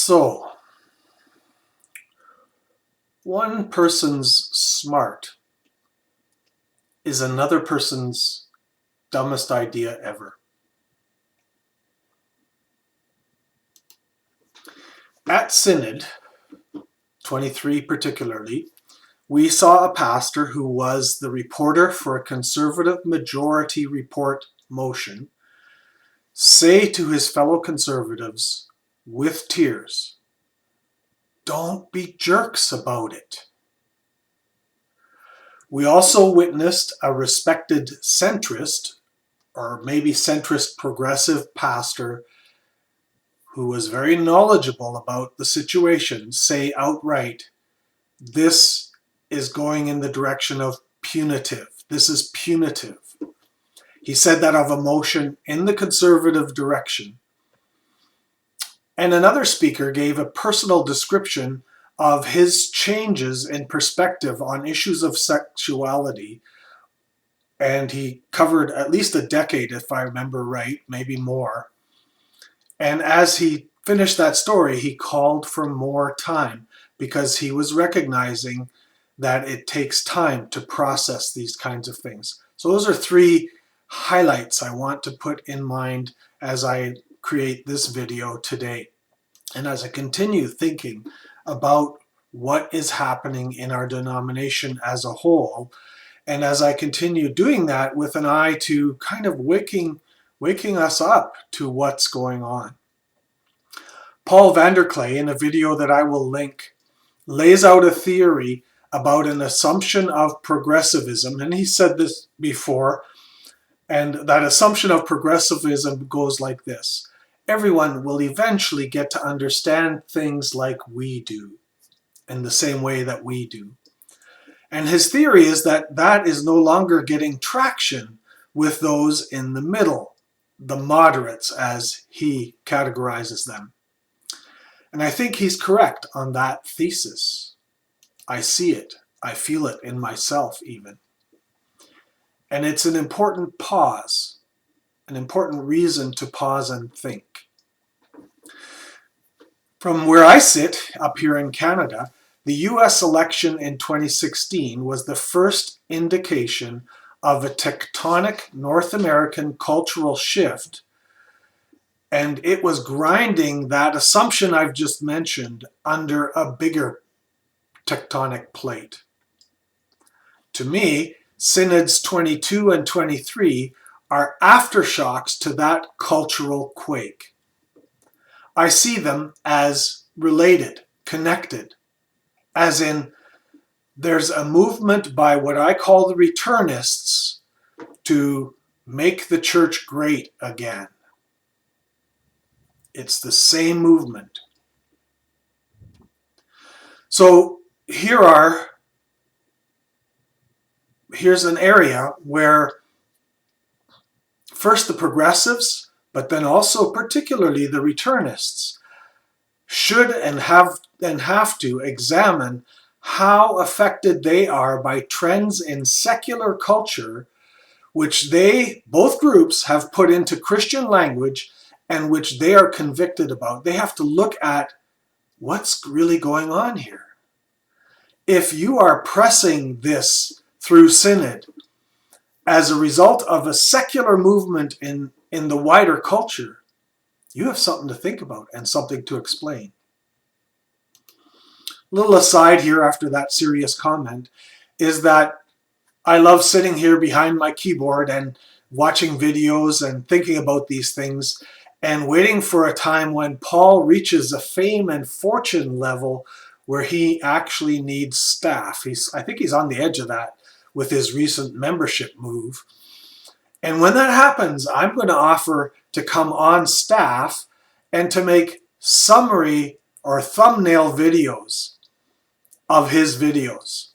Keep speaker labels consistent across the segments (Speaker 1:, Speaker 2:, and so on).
Speaker 1: So, one person's smart is another person's dumbest idea ever. At Synod, 23 particularly, we saw a pastor who was the reporter for a Conservative majority report motion say to his fellow Conservatives with tears, "Don't be jerks about it." We also witnessed a respected centrist, or maybe centrist progressive pastor who was very knowledgeable about the situation say outright, "This is going in the direction of punitive. This is punitive." He said that of a motion in the conservative direction. And another speaker gave a personal description of his changes in perspective on issues of sexuality. And he covered at least a decade, if I remember right, maybe more. And as he finished that story, he called for more time because he was recognizing that it takes time to process these kinds of things. So those are three highlights I want to put in mind as I create this video today. And as I continue thinking about what is happening in our denomination as a whole, and as I continue doing that with an eye to kind of waking us up to what's going on. Paul Vanderklay, in a video that I will link, lays out a theory about an assumption of progressivism. And he said this before, and that assumption of progressivism goes like this: everyone will eventually get to understand things like we do, in the same way that we do. And his theory is that that is no longer getting traction with those in the middle, the moderates as he categorizes them. And I think he's correct on that thesis. I see it. I feel it in myself even. And it's an important pause, an important reason to pause and think. From where I sit up here in Canada, the US election in 2016 was the first indication of a tectonic North American cultural shift, and it was grinding that assumption I've just mentioned under a bigger tectonic plate. To me, Synods 22 and 23 are aftershocks to that cultural quake. I see them as related, connected, as in there's a movement by what I call the returnists to make the church great again. It's the same movement. So here's an area where first the progressives, but then also particularly the returnists, should and have to examine how affected they are by trends in secular culture, which both groups have put into Christian language and which they are convicted about. They have to look at what's really going on here. If you are pressing this through Synod as a result of a secular movement in the wider culture, you have something to think about and something to explain. A little aside here after that serious comment is that I love sitting here behind my keyboard and watching videos and thinking about these things and waiting for a time when Paul reaches a fame and fortune level where he actually needs staff. I think he's on the edge of that with his recent membership move. And when that happens, I'm going to offer to come on staff and to make summary or thumbnail videos of his videos.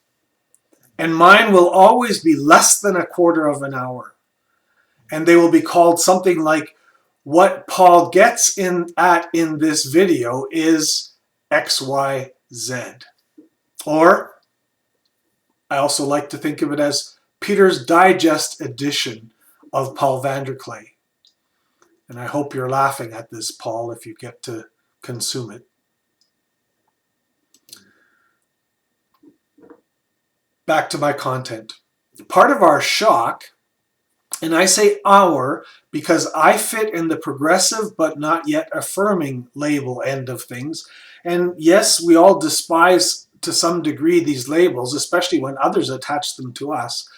Speaker 1: And mine will always be less than a quarter of an hour. And they will be called something like, what Paul gets in this video is XYZ. Or I also like to think of it as Peter's Digest edition of Paul Vanderklay. And I hope you're laughing at this, Paul, if you get to consume it. back to my content. Part of our shock, and I say our because I fit in the progressive but not yet affirming label end of things. And yes, we all despise to some degree these labels, especially when others attach them to us,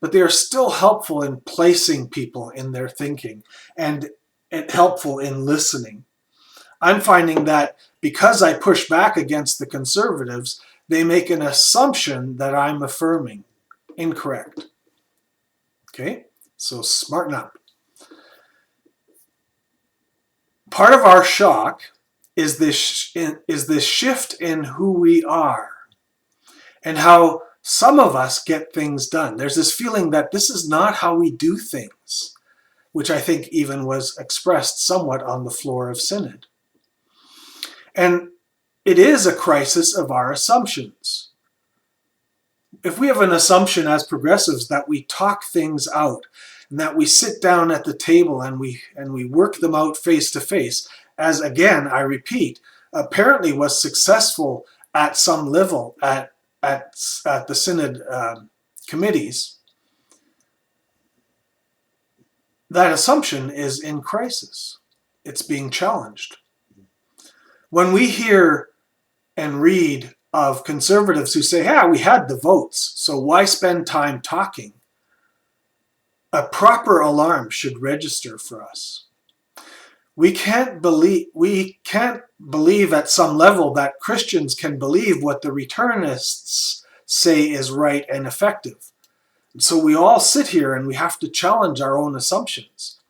Speaker 1: but they are still helpful in placing people in their thinking and helpful in listening. I'm finding that because I push back against the conservatives, they make an assumption that I'm affirming. Incorrect. Okay, so smarten up. Part of our shock is this shift in who we are and how some of us get things done. There's this feeling that this is not how we do things, which I think even was expressed somewhat on the floor of Synod. And it is a crisis of our assumptions. If we have an assumption as progressives that we talk things out and that we sit down at the table and we work them out face to face, as again, I repeat, apparently was successful at some level at the Synod committees, that assumption is in crisis. It's being challenged. When we hear and read of conservatives who say, yeah, we had the votes, so why spend time talking? A proper alarm should register for us. We can't believe at some level that Christians can believe what the returnists say is right and effective. And so we all sit here and we have to challenge our own assumptions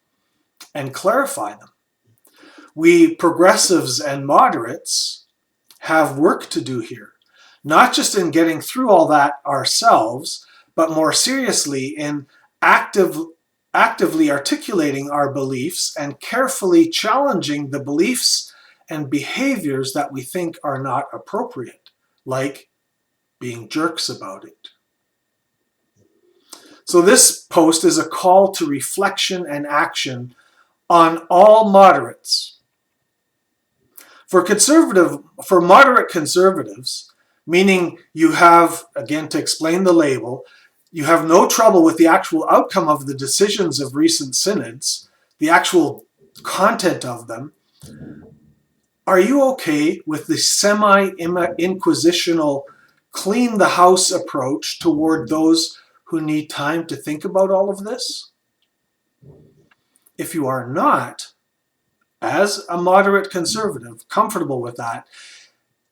Speaker 1: and clarify them. We progressives and moderates have work to do here, not just in getting through all that ourselves, but more seriously in actively articulating our beliefs and carefully challenging the beliefs and behaviors that we think are not appropriate, like being jerks about it. So this post is a call to reflection and action on all moderates. For moderate conservatives, meaning you have, again, to explain the label, you have no trouble with the actual outcome of the decisions of recent synods, the actual content of them. Are you okay with the semi-inquisitional clean the house approach toward those who need time to think about all of this? If you are not, as a moderate conservative, comfortable with that,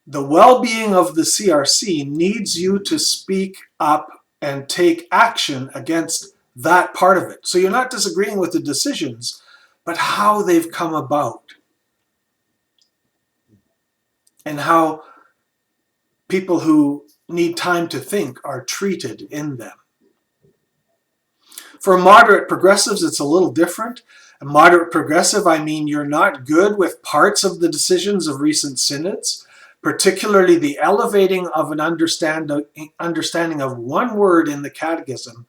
Speaker 1: the well-being of the CRC needs you to speak up and take action against that part of it. So you're not disagreeing with the decisions, but how they've come about and how people who need time to think are treated in them. For moderate progressives, it's a little different. A moderate progressive, I mean you're not good with parts of the decisions of recent synods, particularly the elevating of an understanding of one word in the catechism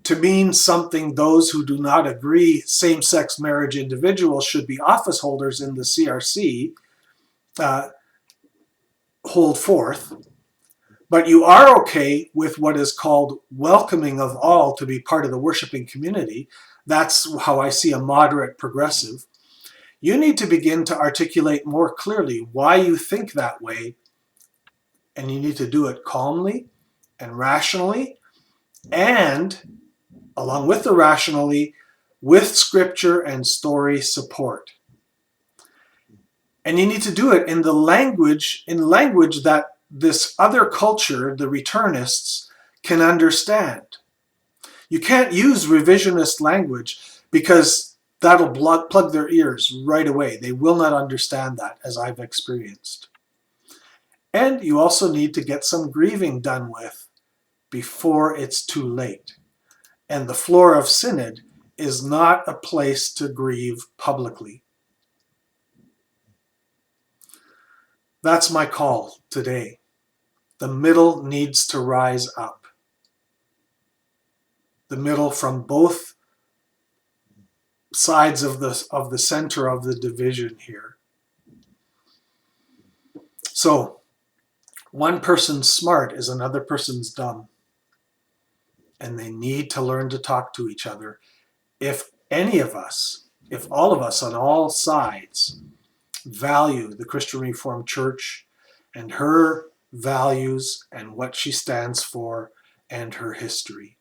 Speaker 1: to mean something those who do not agree same-sex marriage individuals should be office holders in the CRC hold forth. But you are okay with what is called welcoming of all to be part of the worshiping community. That's how I see a moderate progressive. You need to begin to articulate more clearly why you think that way, and you need to do it calmly and rationally, and along with the rationally, with scripture and story support. And you need to do it in language that this other culture, the returnists, can understand. You can't use revisionist language because that'll plug their ears right away. They will not understand that, as I've experienced. And you also need to get some grieving done with before it's too late. And the floor of Synod is not a place to grieve publicly. That's my call today. The middle needs to rise up. The middle from both sides of the center of the division here. So, one person's smart is another person's dumb. and they need to learn to talk to each other. If any of us, if all of us on all sides value the Christian Reformed Church and her values and what she stands for and her history.